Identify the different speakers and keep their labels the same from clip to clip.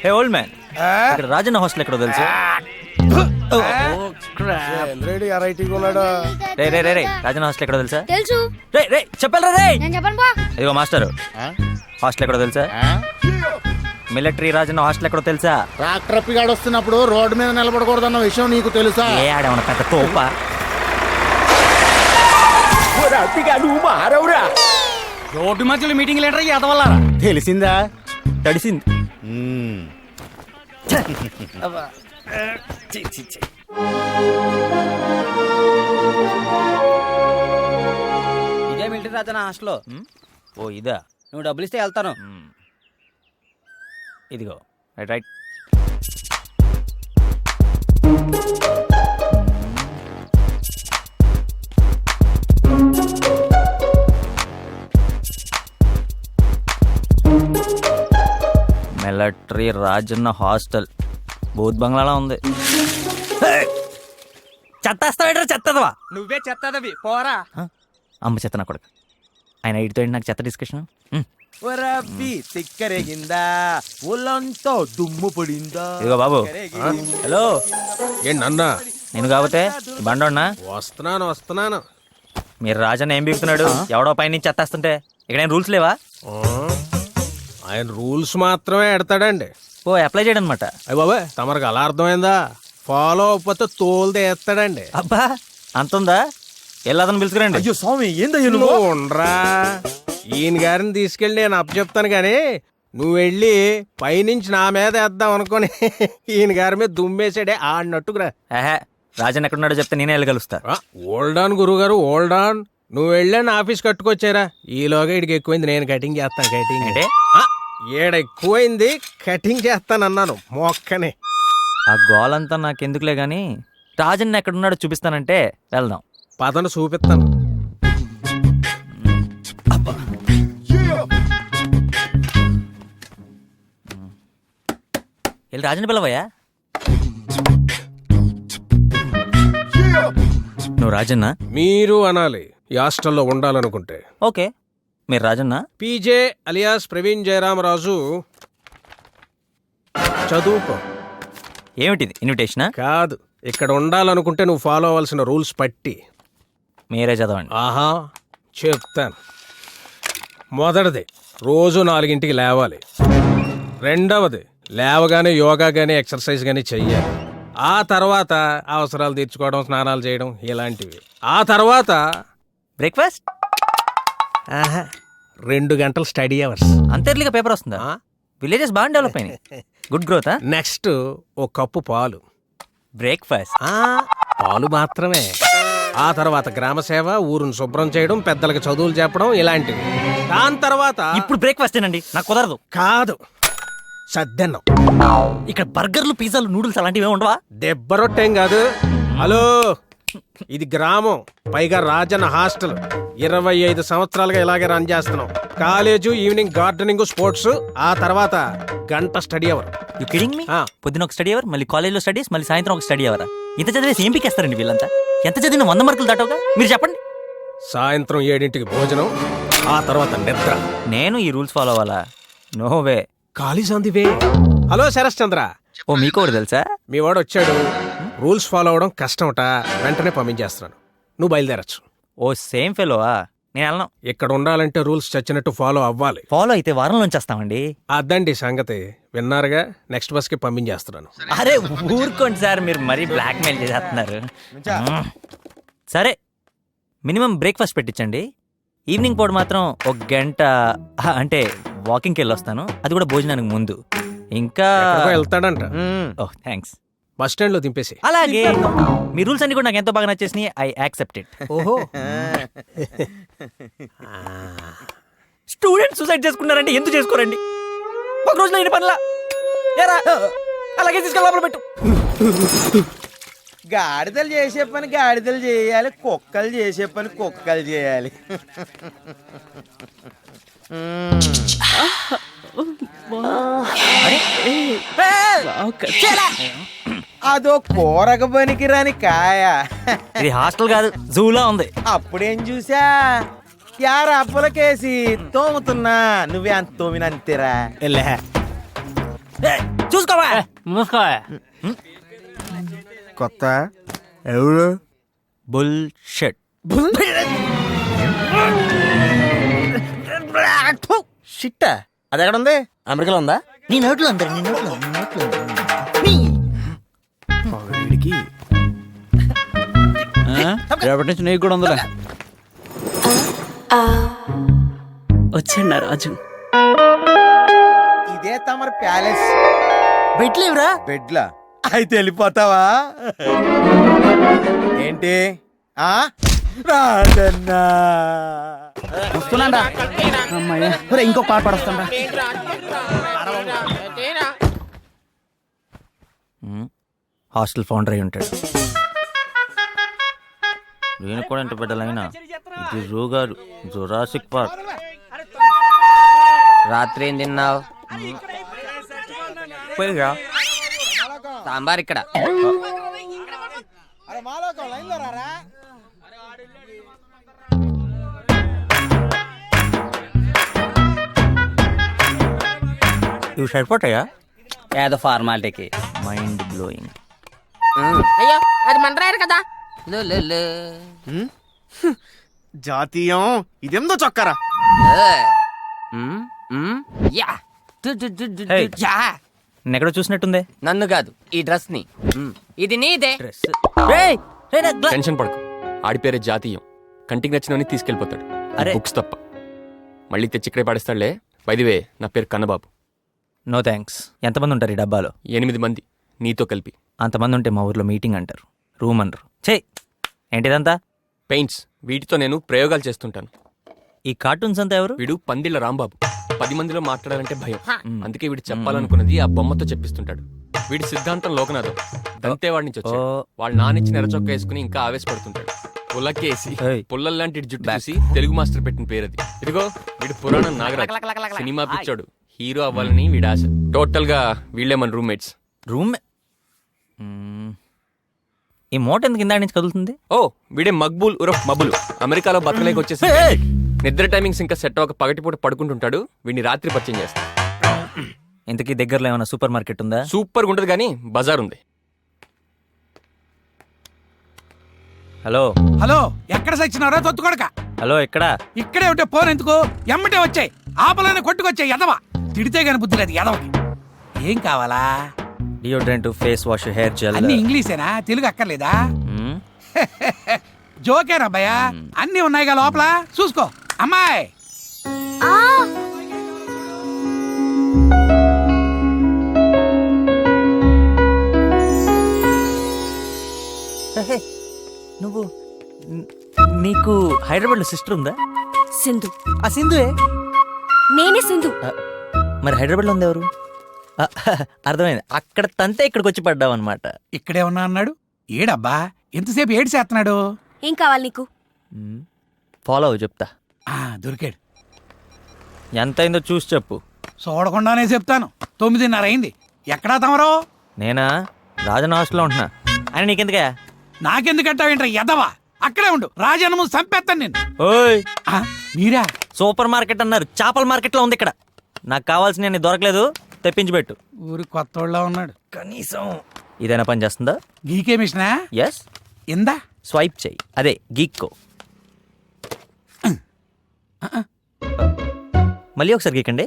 Speaker 1: హే old man, ఇక్కడ Rajanna hostel ఎక్కడో తెలుసు? రే రే రే రే రాజన్న హాస్టల్ ఎక్కడో తెలుసా?
Speaker 2: తెలుసు.
Speaker 1: రే రే చెప్పాలి రే.
Speaker 2: నేను చెప్పను బా.
Speaker 1: ఇదిగో మాస్టర్, హాస్టల్ ఎక్కడో తెలుసా? మిలిటరీ రాజన్న హాస్టల్ ఎక్కడో తెలుసా?
Speaker 3: ట్రాక్టర్ పిగాడు వస్తున్నప్పుడు రోడ్డు మీద నిలబడకూడదన్న విషయం నీకు తెలుసా?
Speaker 1: ఏ ఆడేమన్నా పెద్ద తోపా?
Speaker 4: రోడ్డు మధ్యలో మీటింగ్ లీడర్ ఎదవల్లారా?
Speaker 3: తెలిసిందా?
Speaker 1: తడిసింది.
Speaker 4: ఇదే మిలిటరీ రాజన్న హాస్టల్.
Speaker 1: ఓ ఇదా?
Speaker 4: నువ్వు డబ్బులు ఇస్తే వెళ్తాను.
Speaker 1: ఇదిగో right right. Military Rajanna hostel బూత్ బంగ్లాలా ఉంది. చెత్తేస్తావేట్రా చెత్తదవా?
Speaker 4: నువ్వే చెత్తదవి పోరా.
Speaker 1: అమ్మ చెత్త నా కొడుకు. ఆయన ఇటుతో నాకు చెత్త డిస్కషన్.
Speaker 5: తిక్కరేగిందా ఒళ్ళంతా దుమ్ము పడిందా?
Speaker 1: ఇదిగో బాబు. హలో
Speaker 3: ఏంటన్నా?
Speaker 1: నేను కాకపోతే బండోన్నా?
Speaker 3: వస్తున్నాను.
Speaker 1: మీరు రాజన్న ఏం బిగుతున్నాడు? ఎవడో పైన నుంచి చెత్తేస్తుంటే ఇక్కడ ఏం రూల్స్ లేవా?
Speaker 3: ఆయన రూల్స్ మాత్రమే ఎడతాడండి.
Speaker 1: ఓ అప్లై చేయడం అనమాట.
Speaker 3: అయ్య బాబాయ్, తమరికి అలా అర్థమైందా? ఫాలో అవ్వకపోతే తోలు ఎత్తాడండి.
Speaker 1: అబ్బా అంతుందా? వెళ్ళదని పిలుచుకురండి.
Speaker 5: అయ్యో స్వామి, ఏందయ్యా
Speaker 3: నువ్వు ఉండరా, ఈయన గారిని తీసుకెళ్ళి నేను అప్పచెప్తాను గాని నువ్వు వెళ్ళి పైనుంచి నా మీద వేద్దాం అనుకోని ఈయన గారి మీద దుమ్మేసాడే ఆడినట్టుకురా.
Speaker 1: ఏహే, రాజన్ ఎక్కడున్నాడో చెప్తే నేనే వెళ్ళగలుస్తా.
Speaker 3: ఓల్డ్ ఆన్ గురువు గారు, ఓల్డ్ ఆన్. నువ్వు వెళ్ళాను ఆఫీస్ కట్టుకొచ్చారా, ఈలోగా ఇడికి ఎక్కువైంది, నేను కటింగ్ చేస్తాను. కటింగ్
Speaker 1: అంటే
Speaker 3: ఏడ ఎక్కువైంది, కటింగ్ చేస్తానన్నాను మొక్కని.
Speaker 1: ఆ గోలంతా నాకెందుకులే గాని రాజన్ ఎక్కడున్నాడో చూపిస్తానంటే వెళ్దాం.
Speaker 3: పదను చూపిస్తాను.
Speaker 1: వెళ్ళి రాజన్ పిల్లవయ్యా. నువ్వు రాజన్నా?
Speaker 3: మీరు అనాలి ఈ హాస్టల్లో ఉండాలనుకుంటే.
Speaker 1: ఓకే, మీరు రాజన్నా?
Speaker 3: PJ alias Praveen Jayaramaraju. చదువుకో.
Speaker 1: ఏమిటిది, ఇన్విటేషనా?
Speaker 3: కాదు, ఇక్కడ ఉండాలనుకుంటే నువ్వు ఫాలో అవ్వాల్సిన రూల్స్ పట్టి.
Speaker 1: మీరే చదవండి.
Speaker 3: ఆహా, చెప్తాను. మొదటిది, రోజు 4 లేవాలి. రెండవది, లేవగానే యోగా గానీ ఎక్సర్సైజ్ గానీ చెయ్యాలి. ఆ తర్వాత అవసరాలు తీర్చుకోవడం, స్నానాలు చేయడం ఇలాంటివి. ఆ తర్వాత
Speaker 1: బ్రేక్ఫాస్ట్.
Speaker 3: 2 గంటలు స్టడీ అవర్స్.
Speaker 1: అంత ఎర్లీగా పేపర్ వస్తుందా? విలేజెస్ బాగా డెవలప్ అయినాయి. Good growth.
Speaker 3: నెక్స్ట్, ఓ కప్పు పాలు.
Speaker 1: బ్రేక్ఫాస్ట్.
Speaker 3: పాలు మాత్రమే. ఆ తర్వాత గ్రామ సేవ, ఊరును శుభ్రం చేయడం, పెద్దలకు చదువులు చెప్పడం ఇలాంటివి. దాని తర్వాత
Speaker 1: ఇప్పుడు బ్రేక్ఫాస్ట్ ఏనండి, నాకు కుదరదు.
Speaker 3: కాదు, సద్దన్నం.
Speaker 1: ఇక్కడ బర్గర్లు, పిజ్జాలు, నూడిల్స్ అలాంటివి ఉండవా?
Speaker 3: దెబ్బ రొట్టెం కాదు. హలో, ఇది గ్రామం, పైగా రాజన్న హాస్టల్. 25 సంవత్సరాలుగా ఇలాగే రన్ చేస్తున్నాం. College, evening gardening, sports. ఆ తర్వాత గంట study hour.
Speaker 1: You kidding me? పొద్దున ఒక స్టడీ అవర్, మళ్ళీ కాలేజ్లో స్టడీస్, మళ్ళీ సాయంత్రం ఒక స్టడీ అవర్. ఇంత చదివేసి ఏం పీకేస్తారండి వీళ్ళంతా? ఎంత చదివిన 100 మార్కులు దాటవుగా? మీరు చెప్పండి.
Speaker 3: సాయంత్రం 7 భోజనం, ఆ తర్వాత నిద్ర.
Speaker 1: నేను ఈ రూల్స్ ఫాలో అవ్వాలా? No way.
Speaker 3: College on the way. Hello Sharath Chandra.
Speaker 1: ఓ మీకు ఒకటి తెలుసా?
Speaker 3: మీ వాడు వచ్చాడు. రూల్స్ ఫాలో అవడం కష్టమట, వెంటనే పంపించేస్తున్నాను. నువ్వు బయలుదేరచ్చు.
Speaker 1: ఓ సేమ్ ఫెలోవా? నేను వెళ్ళను.
Speaker 3: ఇక్కడ ఉండాలంటే రూల్స్ చచ్చినట్టు ఫాలో అవ్వాలి.
Speaker 1: ఫాలో అయితే వారంలోంచి వస్తామండి.
Speaker 3: అదండి సంగతి. విన్నారుగా, నెక్స్ట్ బస్ కి పంపించేస్తున్నాను.
Speaker 1: అరే ఊరుకోండి సార్, మీరు మరీ బ్లాక్ మెయిల్ చేసేస్తున్నారు. సరే, మినిమం బ్రేక్ఫాస్ట్ పెట్టించండి. ఈవినింగ్ పూట మాత్రం 1 గంట అంటే వాకింగ్కి వెళ్ళొస్తాను, అది కూడా భోజనానికి ముందు. ఇంకా
Speaker 3: వెళ్తాడంట.
Speaker 1: ఓహ్ థ్యాంక్స్.
Speaker 3: బస్ స్టాండ్ లో దింపేసి.
Speaker 1: అలాగే, మీ రూల్స్ అన్ని కూడా నాకు ఎంతో బాగా నచ్చేసినాయి. I accept it.
Speaker 3: ఓహో,
Speaker 1: స్టూడెంట్ సూసైడ్ చేసుకున్నారంటే ఎందుకు చేసుకోరండి? ఒక రోజులో అయిన పనులా ఏరా? అలాగే తీసుకెళ్ళి లోపల పెట్టు.
Speaker 5: గాడిదలు చేసే పని గాడిదలు చేయాలి, కుక్కలు చేసే పని కుక్కలు చేయాలి. అదో కూరకు పనికిరాని కాయ.
Speaker 1: ఇది హాస్టల్ కాదు, జూలా ఉంది.
Speaker 5: అప్పుడేం చూసా, యార అప్పులకేసి తోముతున్నా, నువ్వే అంత తోమినంతేరా.
Speaker 1: చూసుకోవా
Speaker 4: మూసుకో.
Speaker 5: కొత్త ఎవరు
Speaker 1: బుల్ షెట్.
Speaker 5: షిట్ అది ఎక్కడ ఉంది? అమెరికాలో ఉందా?
Speaker 1: నీ నోట్లో అందరు నీ నోట్లో నీ నోట్లో
Speaker 5: వీడికి
Speaker 4: రేపటి నుంచి నీకు కూడా ఉందిలే. వచ్చండి రాజు.
Speaker 5: ఇదే తమర ప్యాలెస్.
Speaker 1: బెట్లేవురా
Speaker 5: బెడ్లా అయితే వెళ్ళిపోతావా ఏంటి? ఆ రాజన్నా
Speaker 4: వస్తున్నాడా? అమ్మాయి ఒరేయ్, ఇంకో పాట పడొస్తాడా?
Speaker 1: హాస్టల్ ఫౌండర్ అయి ఉంటాడు. నేను కూడా ఇంత పెద్ద లైనా. ఇది జూ గారు, జురాసిక్ పార్క్.
Speaker 2: రాత్రి ఏం తిన్నావు? సాంబార్ ఇక్కడ.
Speaker 1: ఇవి సరిపోతాయా?
Speaker 4: ఏదో ఫార్మాలిటీకి.
Speaker 1: Mind blowing.
Speaker 2: అయ్యో అది మండరాయరు కదా. లో, లో, లో.
Speaker 5: జాతీయం ఇదేందో చొక్కరా.
Speaker 2: మ్, మ్, యా. డు, డు, డు, డు,
Speaker 1: Hey.
Speaker 2: డు, యా.
Speaker 1: ఎక్కడో చూసినట్టుందే.
Speaker 2: నన్ను కాదు, ఈ డ్రెస్ ని. ఇది నీదే.
Speaker 1: డ్రెస్. రేయ్, రేయ్, నా గ్లా-
Speaker 6: టెన్షన్ పడకు. ఆడి పేరే జాతీయం. కంటికి నచ్చినవని తీసుకెళ్ళిపోతాడు.
Speaker 1: అరే.
Speaker 6: బుక్స్ తప్ప మళ్ళీ తెచ్చి ఇక్కడే పడేస్తాడులే. బైదివే, నా పేరు కన్నబాబు.
Speaker 1: No thanks. ఎంతమంది ఉంటారు ఈ డబ్బాలో?
Speaker 6: 8 మంది నీతో కలిపి.
Speaker 1: అంతమంది ఉంటే మా ఊర్లో మీటింగ్ అంటారు, రూమ్ అనరు. చే ఏంటిదంతా?
Speaker 6: పెయింట్స్, వీటితో నేను ప్రయోగాలు చేస్తుంటాను.
Speaker 1: ఈ కార్టూన్స్ అంతా ఎవరు?
Speaker 6: వీడు పందిళ్ళ రాంబాబు. 10 మందిలో మాట్లాడాలంటే భయం. అందుకే వీడు చెప్పాలనుకున్నది ఆ బొమ్మతో చెప్పిస్తుంటాడు. వీడి సిద్ధాంతం లోకనాథం. దంతేవాడి నుంచి వచ్చాడు.
Speaker 1: ఓ.
Speaker 6: వాళ్ళ నానిచ్చి నెరచొక్క వేసుకుని ఇంకా ఆవేశపడుతుంటాడు. పుల్లకేసి
Speaker 1: ఏయ్.
Speaker 6: పుల్లల్లాంటి జుట్టు చూసి తెలుగు మాస్టర్ పెట్టిన పేరు అది. ఇదిగో వీడు పురాణం నాగరాజ్. సినిమా పిచ్చాడు. హీరో అవ్వాలని వీడి ఆశ. టోటల్ గా వీళ్ళే మన రూమ్మేట్స్.
Speaker 1: రూమ్. ఈ మోట ఎందుకు ఇందాక నుంచి కదులుతుంది?
Speaker 6: ఓ వీడే మక్బూల్ ఉరఫ్ మబుల్. అమెరికాలో బతకలేక వచ్చేసి
Speaker 1: ఏయ్!
Speaker 6: నిద్ర టైమింగ్స్ ఇంకా సెట్ అవ్వక పగటిపూట పడుకుంటుంటాడు. వీడిని రాత్రి పరిచయం చేస్తా.
Speaker 1: ఇంతకీ దగ్గరలో ఏమైనా సూపర్ మార్కెట్ ఉందా?
Speaker 6: సూపర్ గా ఉంటది కానీ బజార్ ఉంది.
Speaker 1: హలో
Speaker 7: హలో, ఎక్కడ సచ్చినారో తొత్తుకొడక.
Speaker 1: హలో, ఎక్కడా?
Speaker 7: ఇక్కడే ఉంటే ఫోన్ ఎందుకు? ఎమ్మటే వచ్చాయి. ఆపలని కొట్టుకొచ్చాయి. ఎదవా తిడితే గాని బుద్ధి లేదు ఎదవకి. ఏం కావాలా?
Speaker 1: Deodorant, face wash, hair gel.
Speaker 7: అన్ని ఇంగ్లీషేనా? తెలుగు అక్కర్లేదా? జోకేనా భయ్యా? అన్ని ఉన్నాయిగా లోపల, చూసుకో. అమ్మాయి
Speaker 1: నువ్వు నీకు హైదరాబాద్లో సిస్టర్ ఉందా?
Speaker 8: సింధు.
Speaker 1: ఆ సింధువే.
Speaker 8: నేనే సింధు.
Speaker 1: మరి హైదరాబాద్లో ఉంది ఎవరు? అర్థమైంది. అక్కడ తంతే ఇక్కడికి వచ్చి పడ్డావు అనమాట.
Speaker 7: ఇక్కడే ఉన్నా అన్నాడు. ఏడబ్బా ఎంతసేపు ఏడు చేస్తున్నాడు?
Speaker 8: ఏం కావాలి నీకు?
Speaker 1: ఫాలో అవ్వు, చెప్తా.
Speaker 7: దొరికాడు.
Speaker 1: ఎంత అయిందో చూసి చెప్పు.
Speaker 7: చూడకుండానే చెప్తాను. 9:30 అయింది. ఎక్కడా తమరో?
Speaker 1: నేనా రాజన్ హాస్టల్లో ఉంటున్నా. అని నీకెందుకే?
Speaker 7: నాకెందుకంటావేంట్రా ఎదవా? అక్కడే ఉండు, రాజన్నము చంపేస్తాను నేను.
Speaker 1: ఓయ్,
Speaker 7: మీరా?
Speaker 1: సూపర్ మార్కెట్ అన్నారు, చేపల మార్కెట్లో ఉంది ఇక్కడ. నాకు కావాల్సిన దొరకలేదు, తెప్పించి పెట్టు.
Speaker 7: ఊరి కొత్తోళ్ళ ఉన్నాడు.
Speaker 1: కనీసం ఇదైనా పని చేస్తుందా?
Speaker 7: గీకే మిషనా?
Speaker 1: ఎస్.
Speaker 7: ఇందా
Speaker 1: స్వైప్ చెయ్యి, అదే గీక్కో. మళ్ళీ ఒకసారి గీకండి.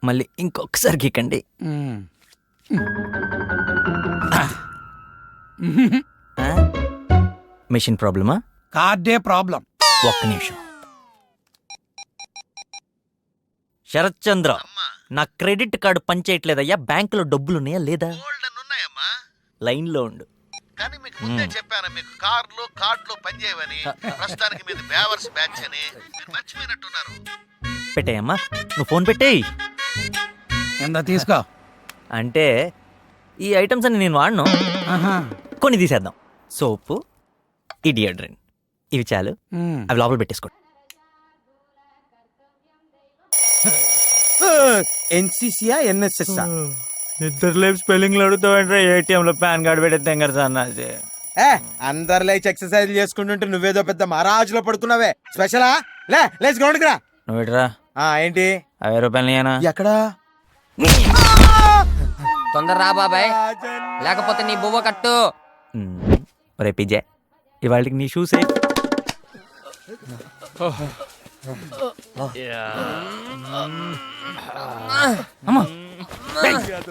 Speaker 1: మళ్ళీ ఇంకొకసారి గీకండి. మిషన్ ప్రాబ్లమా?
Speaker 7: కార్డే ప్రాబ్లం.
Speaker 1: ఒక్క నిమిషం. శరత్ చంద్ర, నా క్రెడిట్ కార్డు పనిచేయట్లేదయ్యా. బ్యాంకులో డబ్బులున్నాయా లేదా? లైన్లో ఉండు.
Speaker 9: కానీ మీకు ముందే చెప్పాను, మీకు కార్లు కార్డులు పనిచేయవని. ప్రస్తుతానికి మీది బేవర్స్ బ్యాచ్ అని మీరు మర్చిపోయినట్టున్నారు.
Speaker 1: పెట్టేయమ్మా, నువ్వు ఫోన్ పెట్టేయి.
Speaker 7: ఎంత తీసుకో.
Speaker 1: అంటే ఈ ఐటమ్స్ అన్ని నేను వాడను, కొన్ని తీసేద్దాం. సోపు, ఈ డియోడ్రెంట్, ఇవి చాలు. అవి లోపల పెట్టేసుకోండి.
Speaker 5: ఎన్సీసీయా ఎన్ఎస్ఎస్?
Speaker 1: నిద్రలేపు స్పెల్లింగ్లు అడుగుతావంటే ఏటీఎంలో పాన్ కార్డు పెట్టేస్తాం కదా అన్నది.
Speaker 5: అందరు లేచి ఎక్సర్సైజ్ చేసుకుంటుంటే నువ్వేదో పెద్ద మహారాజులో పడుకున్నావే. స్పెషలా? లేచి గ్రౌండ్కి రా.
Speaker 1: నువ్వు ఇటురా.
Speaker 5: ఏంటి
Speaker 1: 50 రూపాయలు నీయనా?
Speaker 5: ఎక్కడా
Speaker 2: తొందర రా బాబాయ్, లేకపోతే నీ బువ్వ కట్టు.
Speaker 1: రే పిజ్జా, ఇవాళకి నీ షూస్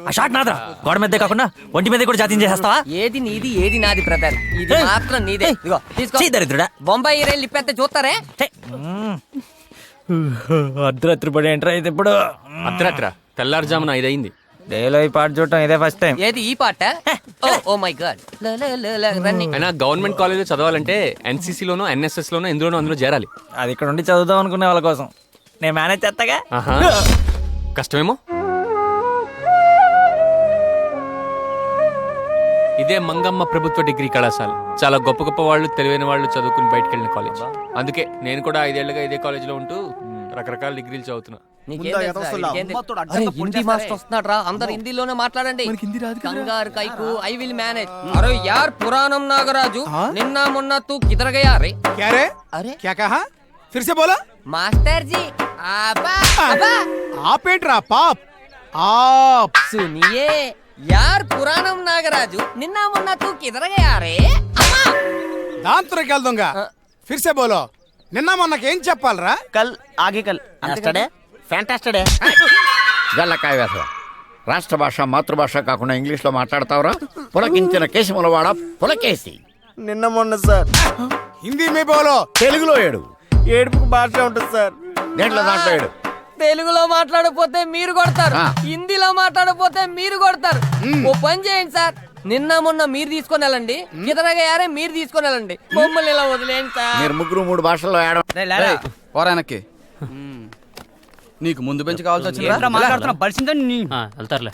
Speaker 1: ఆ షాట్ నాదా, గోడ మీదే కాకుండా ఒంటి మీద కూడా జాతీయం చేసేస్తావా?
Speaker 2: ఏది నీది ఏది నాది బ్రదర్, ఇది మాత్రం నీదే. ఇదిగో తీసుకో.
Speaker 1: చీ దరిద్రుడా.
Speaker 2: బొంబాయి రైలు ఇప్పెత్తే చూస్తారే.
Speaker 1: అర్ధరాత్రి పడి ఎంటర్ అయితే ఇప్పుడు
Speaker 6: అర్ధరాత్ర తెల్లారుజామున 5 అయింది.
Speaker 1: డేలో ఈ పాట చూడటం ఇదే ఫస్ట్ టైం.
Speaker 2: ఏది ఈ పాట? Oh my god, running.
Speaker 6: అయినా గవర్నమెంట్ కాలేజ్లో చదవాలంటే ఎన్సీసీలోనో ఎన్ఎస్ఎస్ లోనో ఎందులోనో అందులో చేరాలి.
Speaker 1: అది ఇక్కడ ఉండి చదువుదాం అనుకునే వాళ్ళ కోసం నేను మేనేజ్ చేస్తాగా.
Speaker 6: ఆహా, కష్టమేమో. ఇదే మంగమ్మ ప్రభుత్వ డిగ్రీ కళాశాల. చాలా గొప్ప గొప్ప వాళ్ళు, తెలివైన వాళ్ళు చదువుకుని బయటకు వెళ్ళిన కాలేజ్. అందుకే నేను కూడా 5 ఏళ్లుగా ఇదే కాలేజ్ లో ఉంటూ రకరకాల డిగ్రీలు చదువుతున్నా.
Speaker 2: హిందీ మాస్టర్ వస్తున్నాడు రా, అందరు హిందీలోనే మాట్లాడండి. కంగారు కైకు, ఐ విల్ మేనేజ్. అరే యార్ పురాణం నాగరాజు, నిన్న మొన్న తూ కిదర్ గయా రే.
Speaker 7: क्या रे?
Speaker 2: అరే
Speaker 7: क्या कहा? फिर से बोला.
Speaker 2: మాస్టర్ జీ ఆబా ఆబా
Speaker 7: आप ఏంట్రా పాప్ आप.
Speaker 2: సునియే యార్ పురాణం నాగరాజు, నిన్న మొన్న తూ కిదర్ గయా రే. అమ్మా
Speaker 7: దాంతో దొంగ. फिर से बोलो. నిన్న మొన్నకేం చెప్పాలరా?
Speaker 5: కల్ ఆగే కల్ అస్టడే ఫ్యాంటాస్టడే.
Speaker 9: గల్లకాయ వేసవ రాష్ట్ర భాష మాతృభాష కాకుండా ఇంగ్లీష్లో మాట్లాడతావురా? పులకించిన కేశములవాడ పులకేసి.
Speaker 5: నిన్న మొన్న సార్.
Speaker 7: హిందీ మే బోలో.
Speaker 9: తెలుగులో ఏడు.
Speaker 5: ఏడుపుకు భాష ఉంటుంది సార్.
Speaker 9: దేంట్లో దాంట్లో ఏడు.
Speaker 2: తెలుగులో మాట్లాడకపోతే మీరు కొడతారు,
Speaker 9: ఆ.
Speaker 2: హిందీలో మాట్లాడకపోతే మీరు కొడతారు. ఓ పని చేయండి సార్, నిన్న మొన్న మీరు తీసుకొని వెళ్ళండి, కిదరగారే మీరు తీసుకొని వెళ్ళండి, మమ్మల్ని ఇలా వదిలేండి సార్.
Speaker 9: మీరు ముగ్గురు 3 భాషల్లో ఏడ.
Speaker 4: పోరానక్కి నీకు ముందు బెంచ్ కావాల్సి వచ్చింది. మాట్లాడుతున్నా బలిసిందని
Speaker 1: వెళ్తారులే.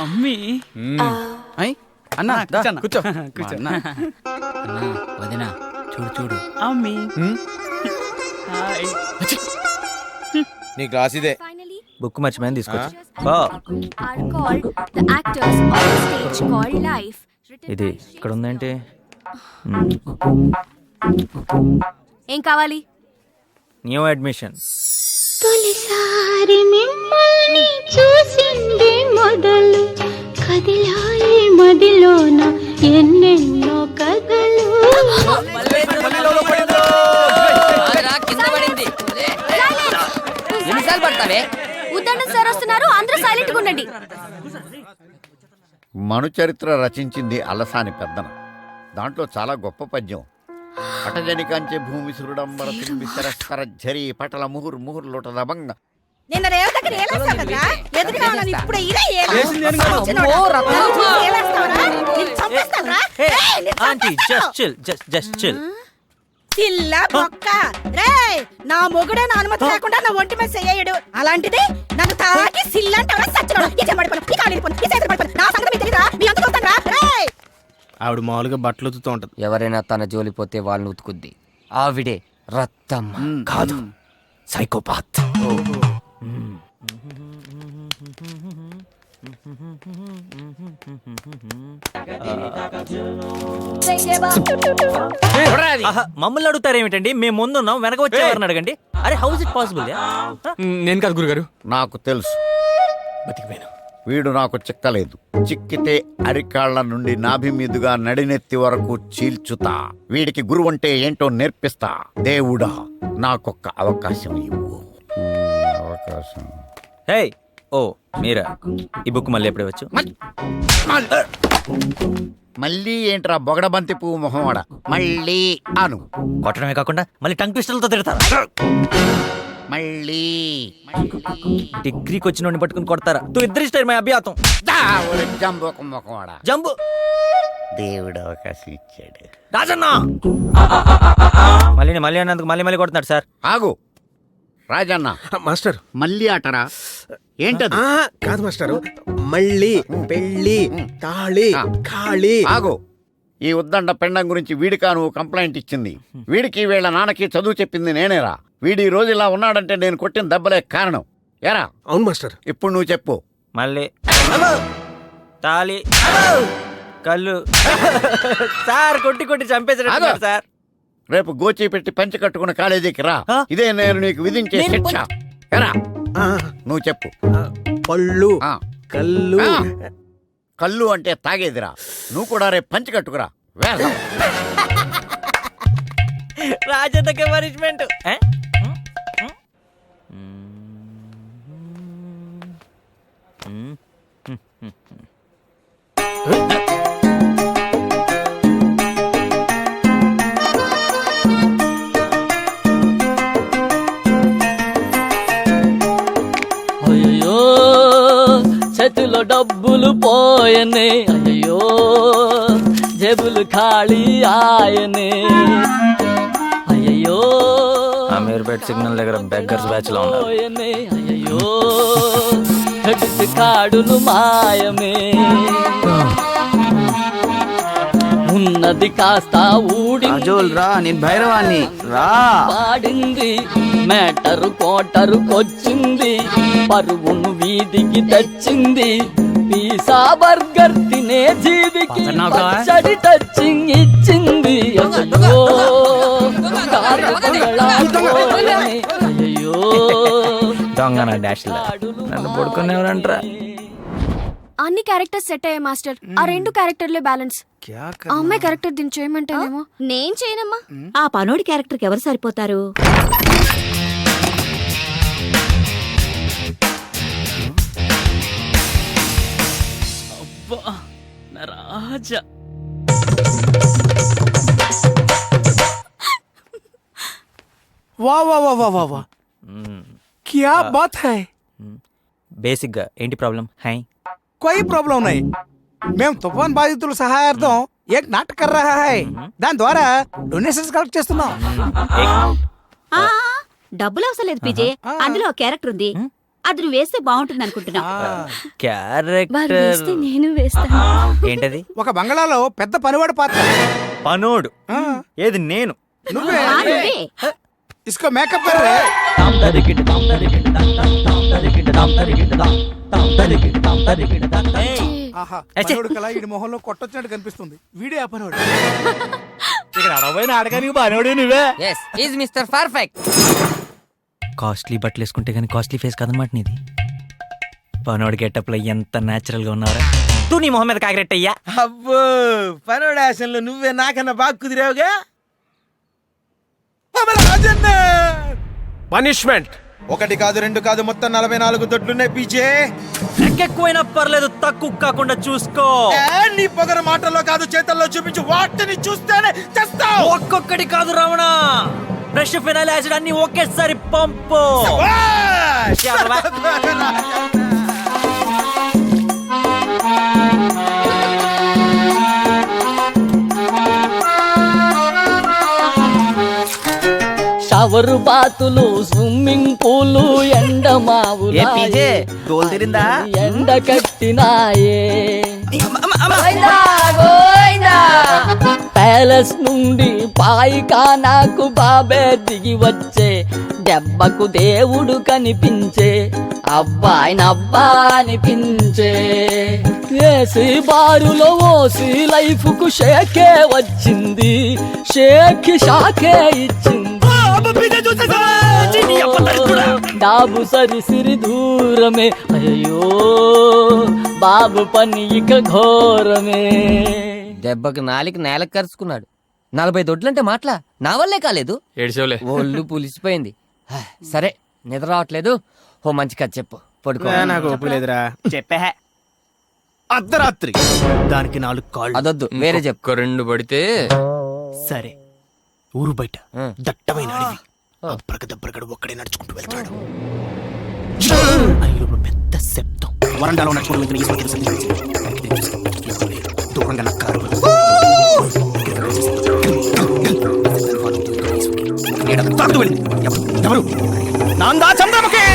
Speaker 4: అమ్మి అన్నా కూర్చో కూర్చో.
Speaker 1: వదినా చూడు చూడు.
Speaker 4: అమ్మి
Speaker 5: నీ క్లాస్ ఇదే.
Speaker 8: Finally,
Speaker 1: బుక్ మర్చిపోయింది తీసుకొచ్చి.
Speaker 8: are called the actors on the stage called life.
Speaker 1: ఇది ఇక్కడ ఉందేంటి?
Speaker 8: ఏం కావాలి?
Speaker 1: New admission.
Speaker 10: తొలిసారి మిమ్మల్ని చూసింది మొదలు, కదిలాయి మదిలోన ఎన్నెన్నో కథలు.
Speaker 2: ఆగరా, కింద పడింది. ఎన్నిసార్లు పడతావే?
Speaker 8: ఉద్దండ సార్ వస్తున్నారు, అందరూ సైలెంట్ గా ఉండండి.
Speaker 9: మనుచరిత్ర రచించింది అలసాని పెద్దన. దాంట్లో చాలా గొప్ప పద్యం. పటజనికాంచే భూమి సురుడంబర శరస్కర ఝరి పటల ముహుర్ ముహుర్ లోటదభంగ.
Speaker 10: నిన్న రేవు దగ్గర ఏలేస్తావు కదరా, ఎదురుగా ఉన్నాను ఇప్పుడు ఇదే
Speaker 2: అమ్మో, Ratnam.
Speaker 1: Aunty just chill, just chill.
Speaker 10: చిల్ల బొక్క రే. నా మొగుడే నా అనుమతి లేకుండా నా ఒంటి మీద చెయ్యడు, అలాంటిది నన్ను తాకి సిల్లంటావా? సచ్చినోడా, ఈ చెంబడి పడు, ఈ కాలి పడు, ఈ చేతులు పడు, నా సంగతి మీకు తెలీదా? మీ అంత చూస్తారా రే?
Speaker 5: ఆవిడ మామూలుగా బట్టలు ఉతుకుతూ ఉంటది.
Speaker 2: ఎవరైనా తన జోలి పోతే వాళ్ళని ఉతుకుద్ది. ఆవిడే రత్తమ్మ
Speaker 1: కాదు, సైకోపాత్. మమ్మల్ని అడుగుతారేమిటండి? మేము ముందున్నాం, వెనక వచ్చేవారిని అడగండి. అరే హౌస్ ఇట్ పాసిబుల్?
Speaker 6: నేను కాదు గురుగారు,
Speaker 9: నాకు తెలుసు,
Speaker 6: బతికిపోయాను.
Speaker 9: వీడు నాకు చిక్కలేదు. చిక్కితే అరికాళ్ల నుండి నాభి మీదుగా నడినెత్తి వరకు చీల్చుతా. వీడికి గురువు అంటే ఏంటో నేర్పిస్తా. దేవుడా, నాకొక్క అవకాశం ఇవ్వు. అవకాశం.
Speaker 1: హే ఓ మీరా, ఈ బుక్ మళ్ళీ ఎప్పుడు వచ్చు?
Speaker 9: మళ్ళీ ఏంట్రా బొగడబంతి పువ్వు మొహమాడ? మళ్ళీ అను.
Speaker 1: కొట్టడమే కాకుండా మళ్ళీ టంగ్ పిస్టల్తో తిడతారా?
Speaker 9: మళ్ళీ
Speaker 1: డిగ్రీకి వచ్చిన పట్టుకుని కొడతారా? తు ఇద్దరి ఇష్టం అభ్యాతం.
Speaker 9: జంబోక మొహమాడ.
Speaker 1: జంబు.
Speaker 9: దేవుడు అవకాశం ఇచ్చాడు.
Speaker 1: రాజన్న మళ్ళీ అన్నందుకు మళ్ళీ కొడుతున్నాడు సార్.
Speaker 9: ఆగు రాజన్న.
Speaker 3: మాస్టర్
Speaker 9: మళ్ళీ ఆటరా? ఏంటది?
Speaker 3: కాదు మాస్టారు, మళ్ళీ పెళ్ళి తాళి ఖాళీ.
Speaker 9: ఆగు. ఈ ఉద్దండ పెండం గురించి వీడికా నువ్వు కంప్లైంట్ ఇచ్చింది? వీడికి వీళ్ళ నాన్నకి చదువు చెప్పింది నేనేరా. వీడి ఈ రోజు ఇలా ఉన్నాడంటే నేను కొట్టిన దెబ్బలే కారణం. ఎరా?
Speaker 3: అవును మాస్టర్.
Speaker 9: ఇప్పుడు నువ్వు చెప్పు.
Speaker 1: మళ్ళీ తాళి కళ్ళు సార్ కొట్టి చంపేసాడు సార్.
Speaker 9: రేపు గోచి పెట్టి పంచి కట్టుకుని కాలేజీకి రా. ఇదే నేను నీకు విధించే శిక్ష. ఎరా, నువ్వు చెప్పు.
Speaker 5: పళ్ళు
Speaker 9: ఆ.
Speaker 5: కళ్ళు
Speaker 9: ఆ. కళ్ళు అంటే తాగేదిరా. నువ్వు కూడా రేపు పంచి కట్టుకురా. వేళ
Speaker 1: రాజన్నకే పనిష్మెంట్.
Speaker 2: అయ్యో చేతిలో డబ్బులు పోయనే, అయ్యో జేబులు ఖాళీ ఆయనే, అయ్యో
Speaker 1: అమీర్పేట్ సిగ్నల్ దగ్గర బెగ్గర్స్ బ్యాచ్ లో ఉన్నారు.
Speaker 2: పోయనే, అయ్యో హెడ్స్ కాడులు మాయమే, ఉన్నది కాస్త ఊడింది
Speaker 4: రా నేను భైరవాన్ని రా.
Speaker 2: పాడింది మేటరు కోటరుకొచ్చింది, పరువును వీధికి తెచ్చింది, పిజ్జా బర్గర్ తినే జీవికి పచ్చడి టచింగ్ ఇచ్చింది. అయ్యో అయ్యో
Speaker 1: దొంగ నా డాష్ నన్ను పడుకునేవారంటరా.
Speaker 8: అన్ని క్యారెక్టర్స్ సెట్ అయ్యాయి మాస్టర్. ఆ 2 క్యారెక్టర్లే బ్యాలెన్స్. ఆ అమ్మాయి క్యారెక్టర్ దీన్ని చేయమంటేనేమో. నేను చేయనమ్మా.
Speaker 10: ఆ పనోడి క్యారెక్టర్కి ఎవరు సరిపోతారు?
Speaker 2: రాజా
Speaker 7: वाह वाह वाह वाह वाह वाह क्या बात है.
Speaker 1: బేసిక్ గా ఏంటి ప్రాబ్లం? హై
Speaker 7: कोई प्रॉब्लम नहीं. మేము తుఫాన్ బాధితుల సహాయార్థం ఏక్ నాటక కర్ రహా హై. దాని ద్వారా డొనేషన్స్ కలెక్ట్ చేస్తున్నాం.
Speaker 10: ఆ డబ్బులు అవసరం లేదు పీజే. అందులో ఒక క్యారెక్టర్ ఉంది, అది నువ్వు వేస్తే బాగుంటుంది అనుకుంటున్నా.
Speaker 8: వారు
Speaker 1: క్యారెక్టర్
Speaker 8: వేస్తే నేను వేస్తాను.
Speaker 1: ఏంటది?
Speaker 7: ఒక బంగళాలో పెద్ద పనివాడి పాత్ర.
Speaker 1: పనోడు. ఏది నేను?
Speaker 7: నువ్వే.
Speaker 10: ఆ, నువ్వే.
Speaker 7: ఇస్కో మేకప్ కర్ రే. ఆహా, పనోడు కళ ఈడి మొహంలో కొట్టొచ్చినట్టు కనిపిస్తుంది. వీడే ఆ పనోడు. ఇక్కడ అడవైన ఆడగానికి పనోడు నువ్వే.
Speaker 2: Yes is mister perfect.
Speaker 1: Costly బట్టలు వేసుకుంటే కానీ కాస్ట్లీ ఫేస్ కాదనమాట నీది. పనోడు గెటప్ లో ఎంత నేచురల్ గా ఉన్నారా. తూ నీ మొహం మీద కాకిరెట్ అయ్యా.
Speaker 5: అబ్బో, పనోడు ఆశంలో నువ్వే నాకన్నా బాగా కుదిరావుగా.
Speaker 3: పనిష్మెంట్
Speaker 5: 1 కాదు 2 కాదు మొత్తం 44 దొడ్లున్నాయి పీజే.
Speaker 1: ఎక్కువైనా పర్లేదు, తక్కువ కాకుండా చూసుకో.
Speaker 5: నీ పొగర మాటల్లో కాదు చేతల్లో చూపించు. వాటిని చూస్తేనే చేస్తావు.
Speaker 1: ఒక్కొక్కటి కాదు రావణ, ఫ్రెష్ ఫినాయిల్ యాసిడ్ అన్ని ఒకేసారి పంపు.
Speaker 2: షవరు బాతులు, స్విమ్మింగ్ పూలు, ఎండమావులు
Speaker 4: తోలు తిరిందా?
Speaker 2: ఎండ కట్టినాయే. ప్యాలెస్ నుండి పాయికానాకు బాబే దిగి వచ్చే, దెబ్బకు దేవుడు కనిపించే, అబ్బాయినబ్బా అనిపించే. ఏసీ బారులో ఓసి లైఫ్ కు షేకే వచ్చింది, షేక్ షాకే ఇచ్చింది. డాబు సరిసిరి దూరమే, అయ్యో బాబు పని ఇక ఘోరమే.
Speaker 11: దెబ్బకి నేలకు కరుచుకున్నాడు. 40 దొడ్లంటే మాటలా, నా వల్లే కాలేదు.
Speaker 6: ఏడ్చేవులే.
Speaker 11: ఒళ్ళు పులిసిపోయింది. సరే నిద్ర రావట్లేదు, ఓ మంచి కథ చెప్పు, పడుకో.
Speaker 5: నాకు ఒప్పులేదురా.
Speaker 4: చెప్పే
Speaker 5: అర్ధరాత్రి దానికి 4 కాళ్ళు.
Speaker 11: అదొద్దు, వేరే చెప్పు.
Speaker 6: ఒక్క 2 పడితే
Speaker 5: సరే, ఊరు బయట దట్టమైన అడవి. అబ్రగదబ్రగడు ఒక్కడే నడుచుకుంటూ వెళ్తాడు. అయ్యో పెద్ద శబ్దం. వరండాలో నడుచుకుంటూ వెళ్తున్న ఈశ్వరుడు దూరంగా నక్కారు. ఎవరు? నాందా చంద్రముఖి.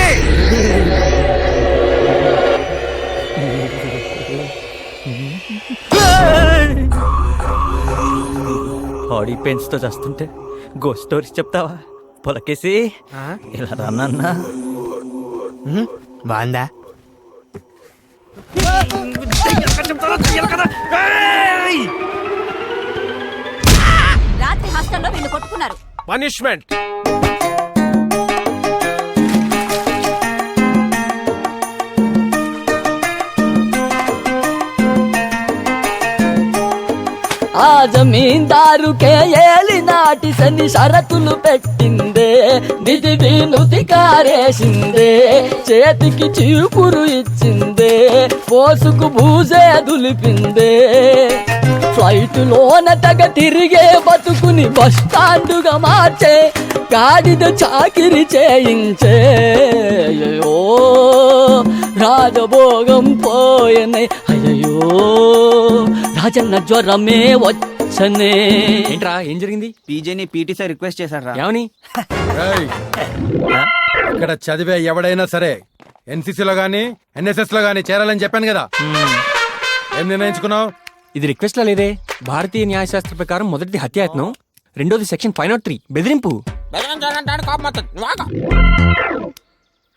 Speaker 1: బాడీ పెయిన్స్ తో చేస్తుంటే గోస్ట్ స్టోరీస్ చెప్తావా? పొలకేసి ఇలా రన్నా.
Speaker 5: బాందా
Speaker 10: రాత్రి హాస్టల్లో వీళ్ళు ఒప్పుకున్నారు.
Speaker 3: పనిష్మెంట్.
Speaker 2: ఆ జమీందారుకే ఏలి నాటి శని షరతులు పెట్టిందే, దిదివి నుతికారేసిందే, చేతికి చీపురు ఇచ్చిందే, పోసుకు బూజే దులిపిందే, ఫ్లైటులోన తెగ తిరిగే బతుకుని బస్ స్టాండుగా మార్చే, గాడిద చాకిరి చేయించే. అయ్యో రాజభోగం పోయనే, అయ్యో రాజన్న జ్వరమే వచ్చనే.
Speaker 6: ఏంట్రా ఏం జరిగింది?
Speaker 4: పీజేని పీటీ సార్ రిక్వెస్ట్ చేశారు రా.
Speaker 6: ఏమని?
Speaker 12: ఇక్కడ చదివే ఎవడైనా సరే ఎన్సీసీలో గానీ ఎన్ఎస్ఎస్ లో గానీ చేరాలని చెప్పాను కదా. ఏం నిర్ణయించుకున్నావు?
Speaker 6: ఇది రిక్వెస్ట్ లా లేదే. భారతీయ న్యాయశాస్త్ర ప్రకారం మొదటిది హత్యాయత్నం, రెండోది సెక్షన్ 503 బెదిరింపు.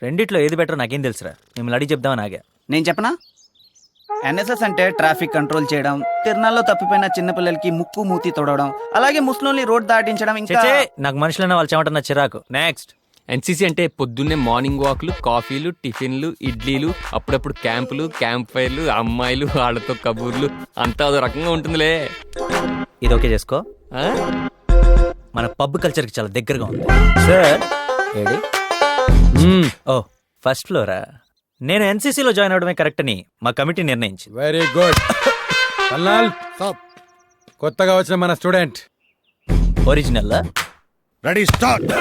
Speaker 1: రెండిట్లో ఏది బెటర్ నాకేం తెలుసురా, మిమ్మల్ని అడిగి చెప్దామని ఆగా.
Speaker 4: నేను చెప్పనా? ఎన్ఎస్ఎస్ అంటే ట్రాఫిక్ కంట్రోల్ చేయడం, తిరునాల్లో తప్పిపోయిన చిన్నపిల్లలకి ముక్కు మూతి తొడవడం, అలాగే ముస్లింని రోడ్ దాటించడం. ఇంకా
Speaker 1: చే నాకు మనుషులన్న వాళ్ళు చెమటన్న చిరాకు. నెక్స్ట్.
Speaker 6: ఎన్సీసీ అంటే పొద్దున్నే మార్నింగ్ వాక్లు, కాఫీలు, టిఫిన్లు, ఇడ్లీలు, అప్పుడప్పుడు క్యాంపులు, క్యాంప్ ఫైర్లు, అమ్మాయిలు, వాళ్ళతో కబూర్లు, అంతా అదో రకంగా ఉంటుందిలే.
Speaker 1: ఇది ఓకే చేసుకో.
Speaker 6: ఆ?
Speaker 1: మన పబ్ కల్చర్కి చాలా దగ్గరగా ఉంది. సార్ ఏడి? ఓ ఫస్ట్ ఫ్లోరా. నేను ఎన్సీసీలో జాయిన్ అవడమే కరెక్ట్ అని మా కమిటీ నిర్ణయించింది.
Speaker 12: Very good. కల్నాల్ కొత్తగా వచ్చిన మన student.
Speaker 1: Original
Speaker 9: ready start.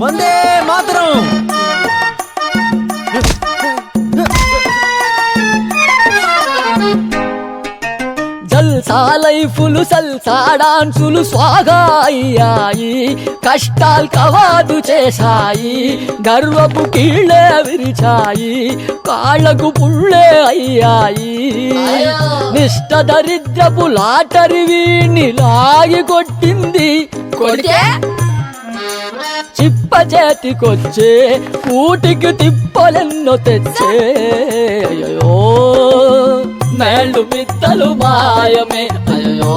Speaker 1: Vande Mataram.
Speaker 2: జల్సా లైఫులు సల్సా డాన్సులు స్వాగా అయ్యాయి, కష్టాలు కవాదు చేశాయి, గర్వపు కీళ్ళే విరిచాయి, కాళ్ళకు పుళ్ళే అయ్యాయి, నిష్ట దరిద్రపు లాటరి వీణ్ణి లాగి కొట్టింది, కొడితే చిప్ప చేతికొచ్చే, కూటికి తిప్పలెన్నో తెచ్చే. అయ్యో మేళ్ళు మిత్తలు మాయమే, అయ్యో